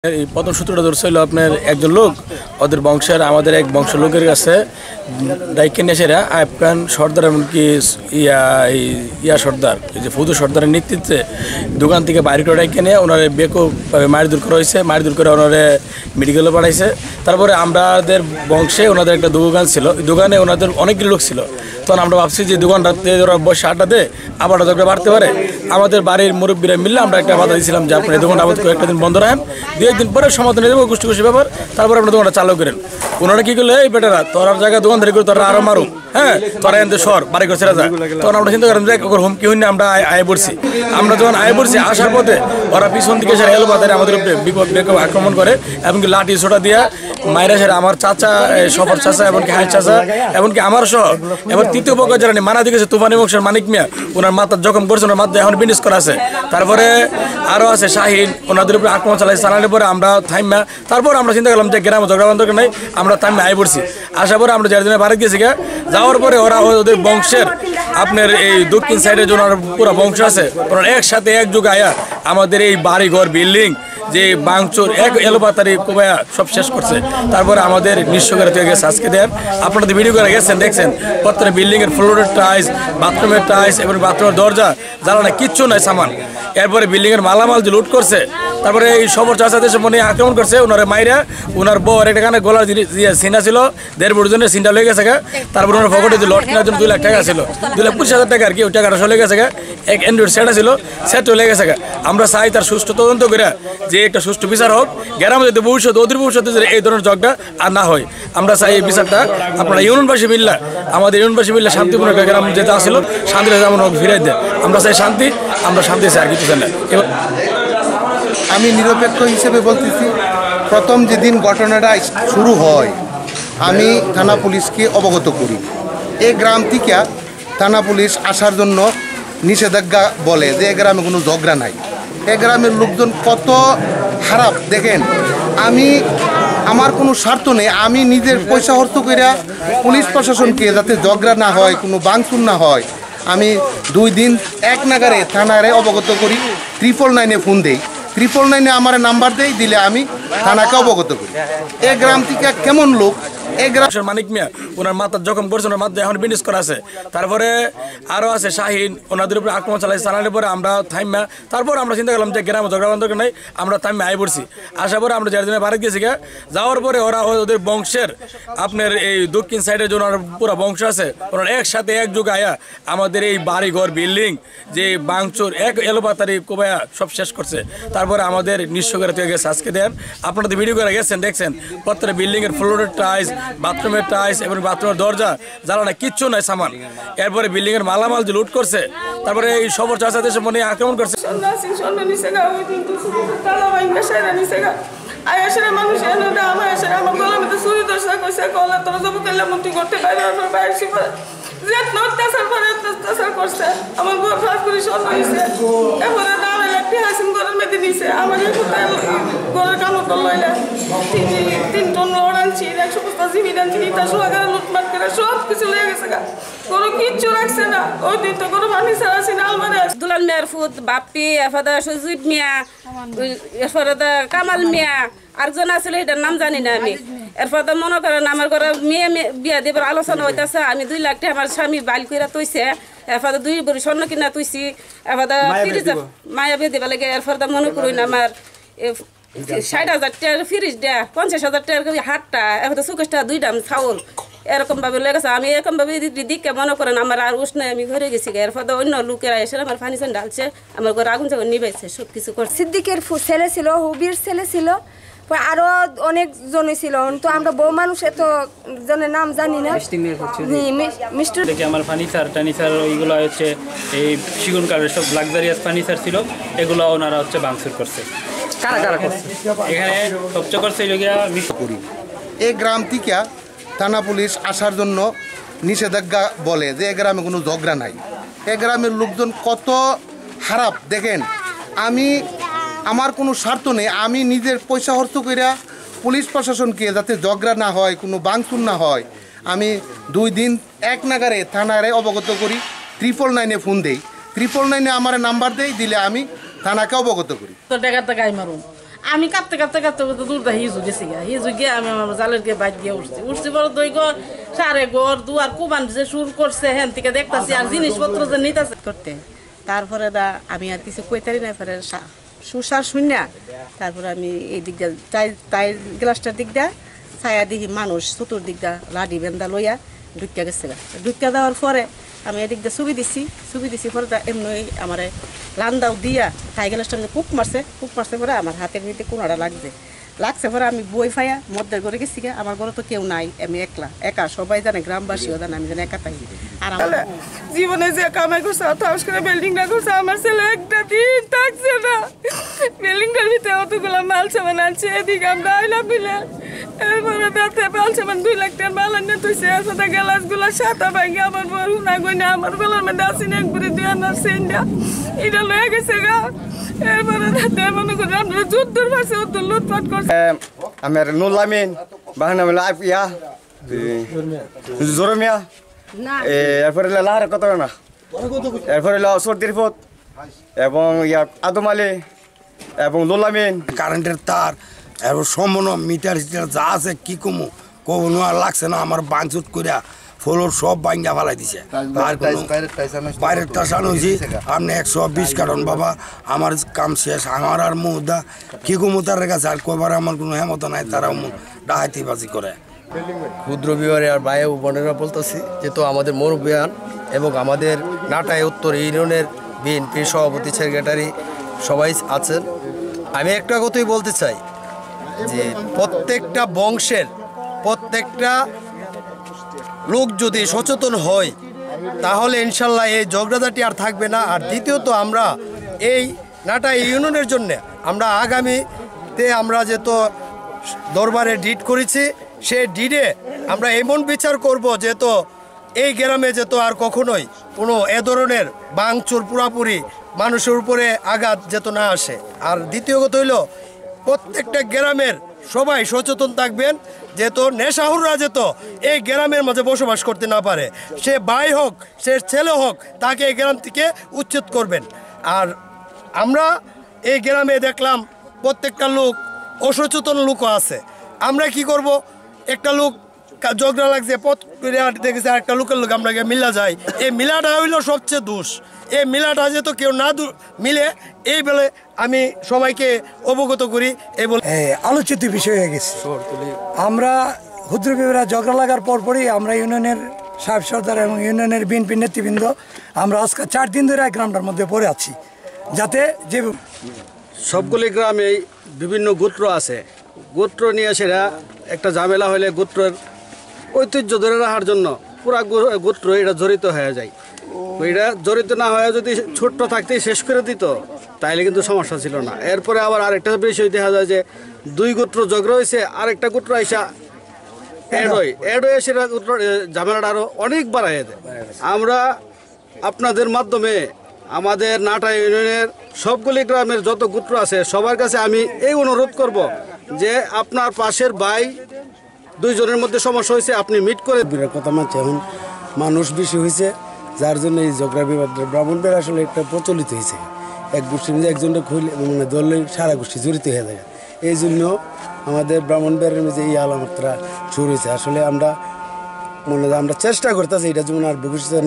এই প্রথম সূত্রটা ধরছে হলো আপনার একজন লোক ওদের বংশের আমাদের এক বংশ লোকের কাছে ডাইকে নেশেরা আইব খান সর্দার এমনকি ইয়া সর্দার এই যে ফৌজু সর্দারের নেতৃত্বে দোকান থেকে বাইরে করে ডাইকে নিয়ে ওনারে বেকভাবে মারধর করা হয়েছে, মারধর করে ওনারে মেডিকেলে পাঠাইছে। তারপরে আমাদের বংশে ওনাদের একটা দোকান ছিল, দোকানে ওনাদের অনেকগুলো লোক ছিল। তখন আমরা ভাবছি যে দোকানটাতে ওরা বসে আড্ডা দেয়, আবার ঝগড়া বাড়তে পারে। আমাদের বাড়ির মুরব্বীরা মিললে আমরা একটা বাধা দিয়েছিলাম যে আপনার এই দোকানটা আমাদের কয়েকটা দিন বন্ধ রাখেন, 2 দিন পরে সমাধান দেবো গোষ্ঠী গোষ্ঠী ব্যাপার, তারপরে আপনার দোকানটা চালু করেন। ওনারা কি করলে এই বেটারা তোরার জায়গায় দোকানদারি করে তোরা আরো মারুক, হ্যাঁ তোরা এনতে সর বাড়ি করে ছেড়ে যায়। তখন আমরা চিন্তা করেন যে হুমকি হইনি আমরা আয় পড়ছি। আমরা যখন আয় পড়ছি আসার পথে ওরা পিছন দিকে এসে এলো বাজারে আমাদের উপরে বিপদ আক্রমণ করে, এমনকি লাঠি ছোটা দিয়া মায়েরা সেরা আমার চাচা, সফর চাচা, এমনকি হাই চাচা, এমনকি আমার সহ এবার তৃতীয় পক্ষ যারা মানা দিকেছে তুফানি বংশের মানিক মিয়া, ওনার মাথার জখম করছে, ওনার মাথা এখন বিনিস করা আছে। তারপরে আরো আছে শাহিন, ওনাদের উপরে আক্রমণ চালাইছে। চালানোর পরে আমরা থাইমা, তারপর আমরা চিন্তা করলাম যে গ্রামে ঝগড়া বন্ধ নাই, আমরা থাইমা আয় পড়ছি। আসার পরে আমরা যার দিনে বাড়ি গেছি যাওয়ার পরে ওরা ওদের বংশের আপনার এই দক্ষিণ সাইডে যে ওনার পুরো বংশ আছে, ওনার একসাথে একযোগ আয়া আমাদের এই বাড়ি ঘর বিল্ডিং যে বাংচুর এক এলোপাতারি কোবায়া সব শেষ করছে। তারপরে আমাদের নিঃস্ব করে থেকে গেছে। আজকে দেন আপনারা তো ভিডিও করে গেছেন, দেখছেন প্রত্যেকটা বিল্ডিংয়ের ফ্লোরের টাইলস, বাথরুমের টাইলস এবং বাথরুমের দরজা জ্বালানা কিচ্ছু নাই সামান। এরপরে বিল্ডিংয়ের মালামাল যে লুট করছে, তারপরে এই সবর চাষা দেশে মনে আক্রমণ করছে। ওনার মাইরা ওনার বউ একটা কানে গলার সিনা ছিল 1.5 জনের সিনটা লেগে গেছে। তারপরে ওনার পকেটে যে লট কেনার জন্য 2 লাখ টাকা ছিল, 2,25,000 টাকা আর কি, ওই টাকাটা চলে গেছে। এক অ্যান্ড্রয়েড সেটা ছিল, সেটও লেগে গেছে। আমরা চাই তার সুষ্ঠু তদন্ত করে যে একটা সুষ্ঠু বিচার হোক, গ্রামে যদি ভবিষ্যৎ অদূর ভবিষ্যতে এই ধরনের ঝগড়া আর না হয়। আমরা চাই এই বিচারটা আপনারা ইউনিয়নবাসী মিল্লা, আমাদের ইউনিয়নবাসী মিল্লা শান্তিপূর্ণ একটা গ্রাম যেটা আসছিল শান্তিটা যেমন ফিরাই দেয়। আমরা চাই শান্তি, আমরা শান্তি চাই, আর কিছু চাই না। আমি নিরপেক্ষ হিসেবে বলতেছি, প্রথম যেদিন ঘটনাটা শুরু হয় আমি থানা পুলিশকে অবগত করি। এই গ্রাম থেকে থানা পুলিশ আসার জন্য নিষেধাজ্ঞা বলে যে এ গ্রামে কোনো ঝগড়া নাই। এ গ্রামের লোকজন কত খারাপ দেখেন। আমার কোনো স্বার্থ নেই, আমি নিজের পয়সা খরচ করে পুলিশ প্রশাসনকে যাতে ঝগড়া না হয়, কোনো ভাঙচুর না হয়, আমি 2 দিন এক নাগারে থানারে অবগত করি। 999-এ ফোন দেই, 999-এ আমার নাম্বার দেই, দিলে আমি থানাকে অবগত করি। এ গ্রাম থেকে কেমন লোক মানিক মিয়া, ওনার মাথার জখম করছে, ওনার মাথা এখন বিনিস করা আছে। তারপরে আরো আছে শাহিন, ওনাদের উপরে আক্রমণ চালাইছে। চালানোর পরে আমরা থাইমা, তারপর আমরা চিন্তা করলাম যে গ্রামে ঝগড়া বন্ধ নাই, আমরা থাইমা আয় পড়ছি। আসার পরে আমরা যার দিনে বাড়ি গেছি যাওয়ার পরে ওরা ওদের বংশের আপনার এই দক্ষিণ সাইডে যে ওনার পুরো বংশ আছে, ওনার একসাথে একযোগ আয়া আমাদের এই বাড়ি ঘর বিল্ডিং যে বাংচুর এক এলোপাতারি কোবায়া সব শেষ করছে। তারপরে আমাদের নিঃস্ব করে থেকে গেছে। আজকে দেন আপনারা তো ভিডিও করে গেছেন, দেখছেন প্রত্যেকটা বিল্ডিংয়ের ফ্লোরের টাইলস, বাথরুমের টাইলস এবং বাথরুমের দরজা জ্বালানা কিচ্ছু নাই সামান। এরপরে বিল্ডিংয়ের মালামাল যে লুট করছে, তারপরে এই সবর চাষা দেশে মনে আক্রমণ করছে। দুলাল মিয়ার ফুট বাপ্পি, এরপরে সুজিত মিয়া, এরপরে কামাল মিয়া, আরেকজন আসলে এটার নাম জানি না আমি। এরপরে মনে করেন আমার ঘরে মেয়ে বিয়া দেবার আলোচনা হইতেছে, আমি 2 লাখ টাকা আমার স্বামী বাইল করে তৈছে। এরপরে 2 ভরি স্বর্ণ কিনা তুইছি। এরপরে মায়া বিয়ে দেবা লাগে। এরপরে মনে করুন আমার 60,000 টাকার ফ্রিজ দেয়া, 50,000 টাকার হাটটা, এরপরে 24 টাকা 2 দাম চাউল, এরকম ভাবে লেগেছে। আমি এরকম ভাবে দিকে মনে করেন আমার আর উষ্ণ আমি ঘরে গেছি। এরপরে অন্য লোকেরা এসে আমার ফার্নিচার ঢালছে, আমার ঘরে আগুন যখন নিবাইছে, সব কিছু করছে। সিদ্দিকের ছেলে ছিল, হুবির ছেলে ছিল, আরো অনেক জন ছিল। তো আমরা বউ মানুষ এত জনের নাম জানি না। আমার ফার্নিচার ওইগুলো হচ্ছে এই সিগুন কাঠের সব লাক্সারিয়াস ফার্নিচার ছিল, এগুলো ওনারা হচ্ছে ভাঙচুর করছে। কারা কারা করছে এখানে সবচেয়ে করছে করি। এই গ্রাম থেকে থানা পুলিশ আসার জন্য নিষেধাজ্ঞা বলে যে এ গ্রামে কোনো ঝগড়া নাই। এ গ্রামের লোকজন কত খারাপ দেখেন। আমার কোনো স্বার্থ নেই, আমি নিজের পয়সা খরচ করে পুলিশ প্রশাসনকে যাতে ঝগড়া না হয়, কোনো ভাঙচুর না হয়, আমি 2 দিন এক নাগারে থানারে অবগত করি। 999-এ ফোন দেই, 999-এ আমার নাম্বার দেই, দিলে আমি থানাকে অবগত করি। তো টাকা টাকাই মারুন আমি কাঁপতে কাঁপতে কাঁপতে কাঁপতে দূরটা হিজু গেছি গা হিজু গিয়ে আমি আমার জালের গিয়ে বাইক দিয়ে উঠছি পরে দই ঘর সারে ঘর দুয়ার কুবান যে শুর করছে হেন থেকে দেখতেছি আর জিনিসপত্র যে নিতেছে করতে তারপরে আমি আর কিছু কইতারি না পরে সুসার শূন্য তারপরে আমি এই দিক দিয়ে তাই গ্লাসটার দিক দিয়ে ছায়া দেখি মানুষ চতুর্দিক দিয়ে লাডি বেন্দা লইয়া ঢুকিয়া গেছে ঢুকিয়া দেওয়ার পরে আমি এদিক দিয়ে ছবি দিছি পরে এমনি আমার লান্দাও দিয়া তাই গ্লাসটা পুক মারছে পরে আমার হাতের ভিতরে কোনাটা লাগছে পরে আমি বই ফাইয়া মধ্যের ঘরে গেছি গা আমার ঘরে তো কেউ নাই আমি একা সবাই জানে গ্রামবাসীও জানে আমি জানি একা তাই আর আমার জীবনে যে কামাই করছে অত হাউস করে বিল্ডিংটা করছে আমার ছেলে একটা দিন থাকছে না বিল্ডিংটার ভিতরে অতগুলো মাল সামান আনছে এদিকে আমরা আইলাম মিলে এরপরে তাতে মাল সামান 2 লাখ টাকা মাল আনে তুই সাথে গ্লাসগুলো সাতা ভাঙে আমার বড় না গইনা আমার গলার মধ্যে আসিনি একবারে দিয়ে আনার সেন্ডা এটা লয়ে গেছে গা এরপরে তাতে মনে করি আমরা যুদ্ধের পাশে অত লুটপাট করছে আমার নুলামিন বাহানা মিলা ইয়া জোরমিয়া এরপরে লাহার কত না এরপরে সর্দির ফত এবং ইয়া আদম আলী এবং লোলামিন কারেন্টের তার এবং সম্পূর্ণ মিটার যা আছে কি কমু কোনো আর লাগছে না আমার বাঞ্চুত করিয়া ফ্লোর সব ভাঙ্গা ফেলাই দিছে আর বাইরের টাসানো হয়েছি আপনি 120 কারণ বাবা আমার কাম শেষ আমার আর মুদা কি কমু তার কাছে আর কবার আমার কোনো হেমত নাই তারা ডাহাতিবাজি করে ক্ষুদ্র বিহারে আর ভাই ও বোনেরা বলতেছি যেহেতু আমাদের মুরব্বিয়ান এবং আমাদের নাটাই উত্তর ইউনিয়নের বিএনপি সভাপতি সেক্রেটারি সবাই আছেন আমি একটা কথাই বলতে চাই যে প্রত্যেকটা বংশের প্রত্যেকটা লোক যদি সচেতন হয় তাহলে ইনশাল্লাহ এই ঝগড়াঝাটি আর থাকবে না। আর দ্বিতীয়ত আমরা এই নাটাই ইউনিয়নের জন্য আমরা আগামীতে আমরা যেহেতু দরবারে ডিড করেছি সেই ডিডে আমরা এমন বিচার করব যেহেতু এই গ্রামে যেহেতু আর কখনোই কোনো এ ধরনের ভাঙচুর পুরাপুরি মানুষের উপরে আঘাত যেত না আসে। আর দ্বিতীয় কথা হইল প্রত্যেকটা গ্রামের সবাই সচেতন থাকবেন যেহেতু নেশাহুররা যেত এই গ্রামের মাঝে বসবাস করতে না পারে, সে ভাই হোক সে ছেলে হোক তাকে এই গ্রাম থেকে উচ্ছেদ করবেন। আর আমরা এই গ্রামে দেখলাম প্রত্যেকটা লোক অসচেতন লোকও আছে। আমরা কি করব, একটা লোক ঝগড়া লাগছে পথ দেখেছে আরেকটা লোকের লোক আমরা মিলা যায়, এই মিলাটা হইল সবচেয়ে দোষ। এই মিলাটা যেহেতু কেউ না মিলে এই বেলে আমি সবাইকে অবগত করি এই বলে আলোচিত বিষয় হয়ে গেছে। আমরা ক্ষুদ্র বিভাগের ঝগড়া লাগার পরপরই আমরা ইউনিয়নের সাহেব সর্দার এবং ইউনিয়নের বিএনপি নেতৃবৃন্দ আমরা আজকে 4 দিন ধরে গ্রামটার মধ্যে পড়ে আছি, যাতে যে সবগুলি গ্রামেই বিভিন্ন গোত্র আছে। গোত্র নিয়ে সেটা একটা ঝামেলা হলে গোত্রের ঐতিহ্য ধরে রাখার জন্য পুরা গোত্র এটা জড়িত হয়ে যায়। এটা জড়িত না হয়ে যদি ছোট্ট থাকতেই শেষ করে দিত তাইলে কিন্তু সমস্যা ছিল না। এরপরে আবার আরেকটা বিষয় দেখা যায় যে 2 গোত্র ঝগড়া হয়েছে, আরেকটা গোত্র আইসা অ্যাড হয়ে সেটা ঝামেলাটা আরও অনেক বাড়াইয়া দেয়। আমরা আপনাদের মাধ্যমে আমাদের নাটাই ইউনিয়নের সবগুলি গ্রামের যত গোত্র আছে সবার কাছে আমি এই অনুরোধ করব যে আপনার পাশের ভাই 2 জনের মধ্যে সমস্যা হয়েছে আপনি মিট করে কথা মানছে। এখন মানুষ বেশি হয়েছে যার জন্য এই ঝগড়া বিবাদ ব্রাহ্মণদের আসলে একটা প্রচলিত হয়েছে। এক গোষ্ঠীর মধ্যে একজনটা খুলে মানে ধরলে সারা গোষ্ঠী জড়িত হয়ে যায়। এই জন্য আমাদের ব্রাহ্মণবাড়ির মধ্যে এই আলামতটা শুরু হয়েছে। আসলে আমরা চেষ্টা করতেছি এটা যেমন আর ভবিষ্যতে